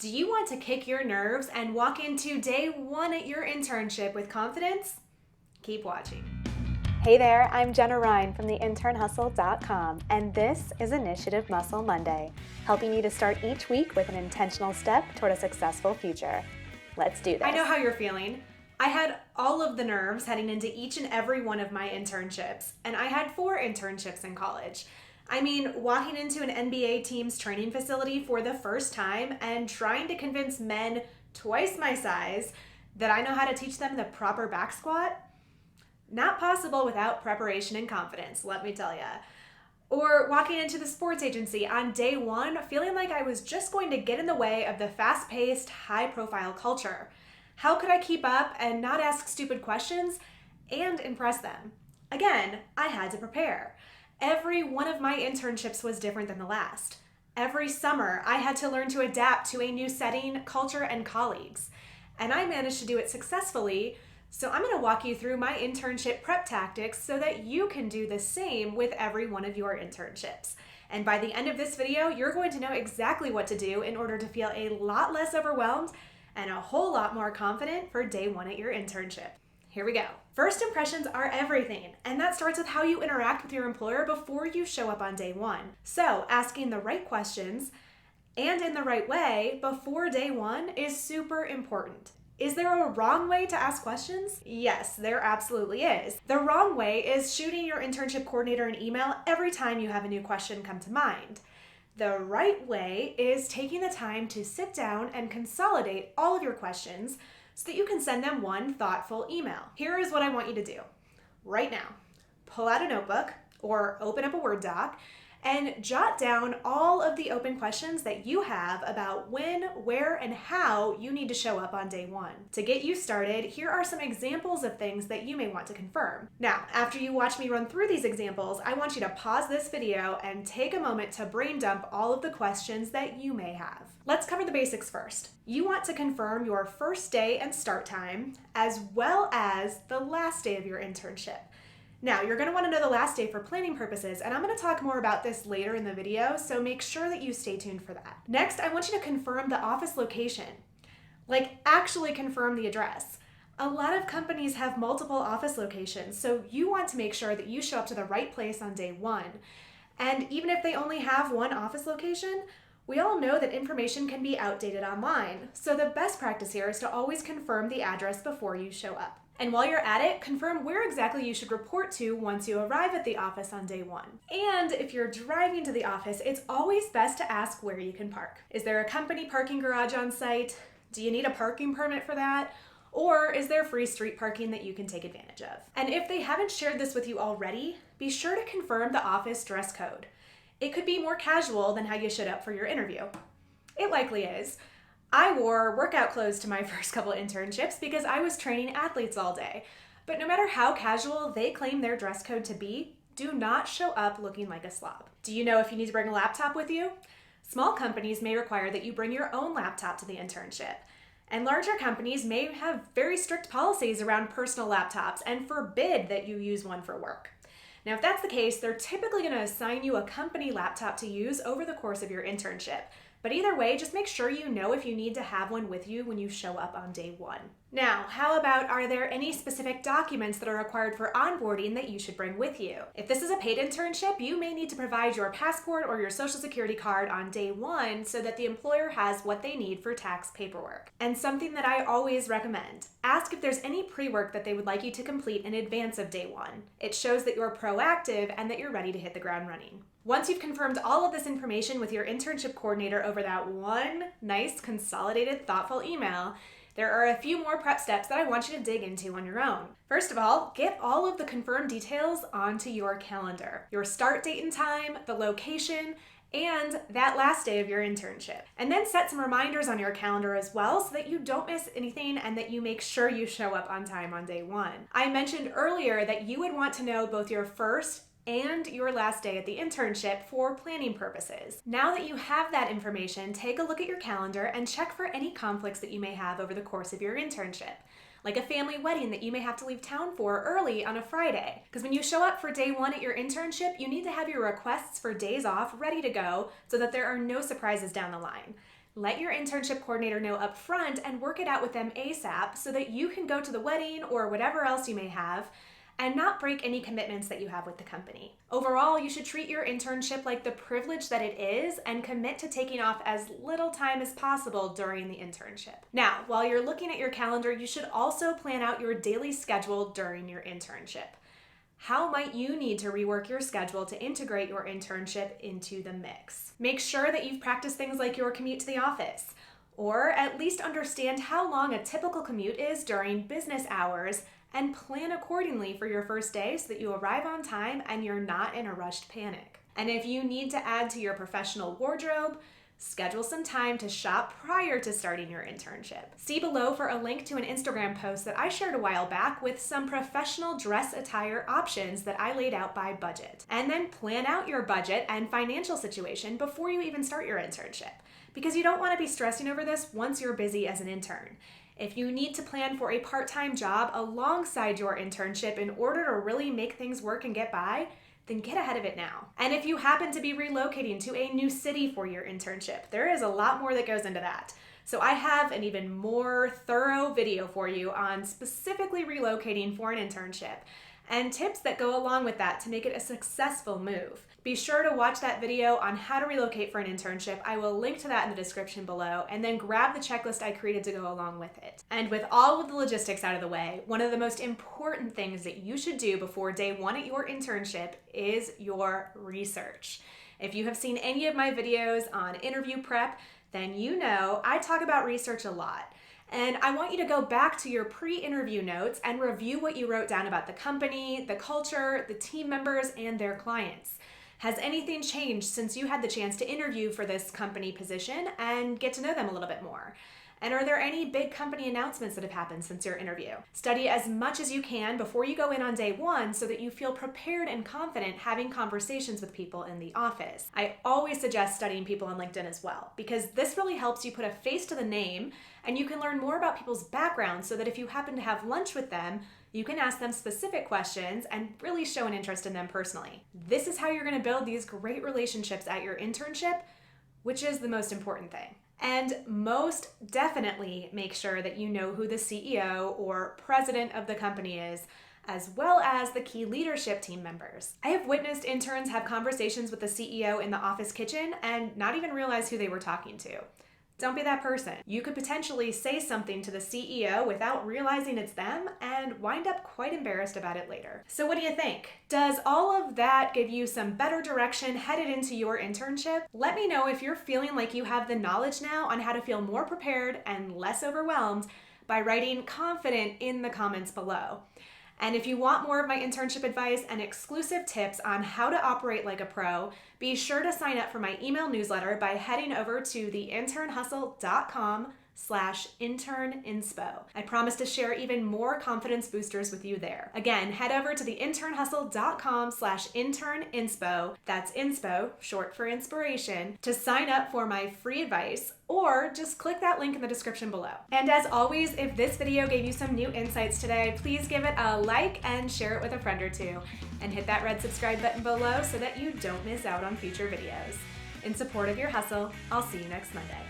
Do you want to kick your nerves and walk into day one at your internship with confidence? Keep watching. Hey there, I'm Jenna Ryan from the internhustle.com, and this is Initiative Muscle Monday, helping you to start each week with an intentional step toward a successful future. Let's do this. I know how you're feeling. I had all of the nerves heading into each and every one of my internships, and I had 4 internships in college. I mean, walking into an NBA team's training facility for the first time and trying to convince men twice my size that I know how to teach them the proper back squat? Not possible without preparation and confidence, let me tell ya. Or walking into the sports agency on day one, feeling like I was just going to get in the way of the fast-paced, high-profile culture. How could I keep up and not ask stupid questions and impress them? Again, I had to prepare. Every one of my internships was different than the last. Every summer, I had to learn to adapt to a new setting, culture, and colleagues. And I managed to do it successfully, so I'm going to walk you through my internship prep tactics so that you can do the same with every one of your internships. And by the end of this video, you're going to know exactly what to do in order to feel a lot less overwhelmed and a whole lot more confident for day one at your internship. Here we go. First impressions are everything, and that starts with how you interact with your employer before you show up on day one. So asking the right questions and in the right way before day one is super important. Is there a wrong way to ask questions? Yes, there absolutely is. The wrong way is shooting your internship coordinator an email every time you have a new question come to mind. The right way is taking the time to sit down and consolidate all of your questions so that you can send them one thoughtful email. Here is what I want you to do. Right now, pull out a notebook or open up a Word doc and jot down all of the open questions that you have about when, where, and how you need to show up on day one. To get you started, here are some examples of things that you may want to confirm. Now, after you watch me run through these examples, I want you to pause this video and take a moment to brain dump all of the questions that you may have. Let's cover the basics first. You want to confirm your first day and start time, as well as the last day of your internship. Now, you're going to want to know the last day for planning purposes, and I'm going to talk more about this later in the video, so make sure that you stay tuned for that. Next, I want you to confirm the office location. Like, actually confirm the address. A lot of companies have multiple office locations, so you want to make sure that you show up to the right place on day one. And even if they only have one office location, we all know that information can be outdated online, so the best practice here is to always confirm the address before you show up. And while you're at it, confirm where exactly you should report to once you arrive at the office on day one. And if you're driving to the office, it's always best to ask where you can park. Is there a company parking garage on site? Do you need a parking permit for that? Or is there free street parking that you can take advantage of? And if they haven't shared this with you already, be sure to confirm the office dress code. It could be more casual than how you showed up for your interview. It likely is. I wore workout clothes to my first couple internships because I was training athletes all day. But no matter how casual they claim their dress code to be, do not show up looking like a slob. Do you know if you need to bring a laptop with you? Small companies may require that you bring your own laptop to the internship. And larger companies may have very strict policies around personal laptops and forbid that you use one for work. Now, if that's the case, they're typically going to assign you a company laptop to use over the course of your internship. But either way, just make sure you know if you need to have one with you when you show up on day one. Now, how about, are there any specific documents that are required for onboarding that you should bring with you? If this is a paid internship, you may need to provide your passport or your social security card on day one so that the employer has what they need for tax paperwork. And something that I always recommend, ask if there's any pre-work that they would like you to complete in advance of day one. It shows that you're proactive and that you're ready to hit the ground running. Once you've confirmed all of this information with your internship coordinator over that one nice, consolidated, thoughtful email, there are a few more prep steps that I want you to dig into on your own. First of all, get all of the confirmed details onto your calendar. Your start date and time, the location, and that last day of your internship. And then set some reminders on your calendar as well so that you don't miss anything and that you make sure you show up on time on day one. I mentioned earlier that you would want to know both your first and your last day at the internship for planning purposes. Now that you have that information, take a look at your calendar and check for any conflicts that you may have over the course of your internship. Like a family wedding that you may have to leave town for early on a Friday. Because when you show up for day one at your internship, you need to have your requests for days off ready to go so that there are no surprises down the line. Let your internship coordinator know up front and work it out with them ASAP so that you can go to the wedding or whatever else you may have and not break any commitments that you have with the company. Overall, you should treat your internship like the privilege that it is and commit to taking off as little time as possible during the internship. Now, while you're looking at your calendar, you should also plan out your daily schedule during your internship. How might you need to rework your schedule to integrate your internship into the mix? Make sure that you've practiced things like your commute to the office, or at least understand how long a typical commute is during business hours and plan accordingly for your first day so that you arrive on time and you're not in a rushed panic. And if you need to add to your professional wardrobe, schedule some time to shop prior to starting your internship. See below for a link to an Instagram post that I shared a while back with some professional dress attire options that I laid out by budget. And then plan out your budget and financial situation before you even start your internship, because you don't want to be stressing over this once you're busy as an intern. If you need to plan for a part-time job alongside your internship in order to really make things work and get by, then get ahead of it now. And if you happen to be relocating to a new city for your internship, there is a lot more that goes into that. So I have an even more thorough video for you on specifically relocating for an internship and tips that go along with that to make it a successful move. Be sure to watch that video on how to relocate for an internship. I will link to that in the description below, and then grab the checklist I created to go along with it. And with all of the logistics out of the way, one of the most important things that you should do before day one at your internship is your research. If you have seen any of my videos on interview prep, then you know I talk about research a lot. And I want you to go back to your pre-interview notes and review what you wrote down about the company, the culture, the team members, and their clients. Has anything changed since you had the chance to interview for this company position and get to know them a little bit more? And are there any big company announcements that have happened since your interview? Study as much as you can before you go in on day one so that you feel prepared and confident having conversations with people in the office. I always suggest studying people on LinkedIn as well, because this really helps you put a face to the name and you can learn more about people's backgrounds so that if you happen to have lunch with them, you can ask them specific questions and really show an interest in them personally. This is how you're going to build these great relationships at your internship, which is the most important thing. And most definitely make sure that you know who the CEO or president of the company is, as well as the key leadership team members. I have witnessed interns have conversations with the CEO in the office kitchen and not even realize who they were talking to. Don't be that person. You could potentially say something to the CEO without realizing it's them and wind up quite embarrassed about it later. So what do you think? Does all of that give you some better direction headed into your internship? Let me know if you're feeling like you have the knowledge now on how to feel more prepared and less overwhelmed by writing confident in the comments below. And if you want more of my internship advice and exclusive tips on how to operate like a pro, be sure to sign up for my email newsletter by heading over to theinternhustle.com/interninspo. I promise to share even more confidence boosters with you there. Again, head over to theinternhustle.com/interninspo, that's inspo, short for inspiration, to sign up for my free advice, or just click that link in the description below. And as always, if this video gave you some new insights today, please give it a like and share it with a friend or two. And hit that red subscribe button below so that you don't miss out on future videos. In support of your hustle, I'll see you next Monday.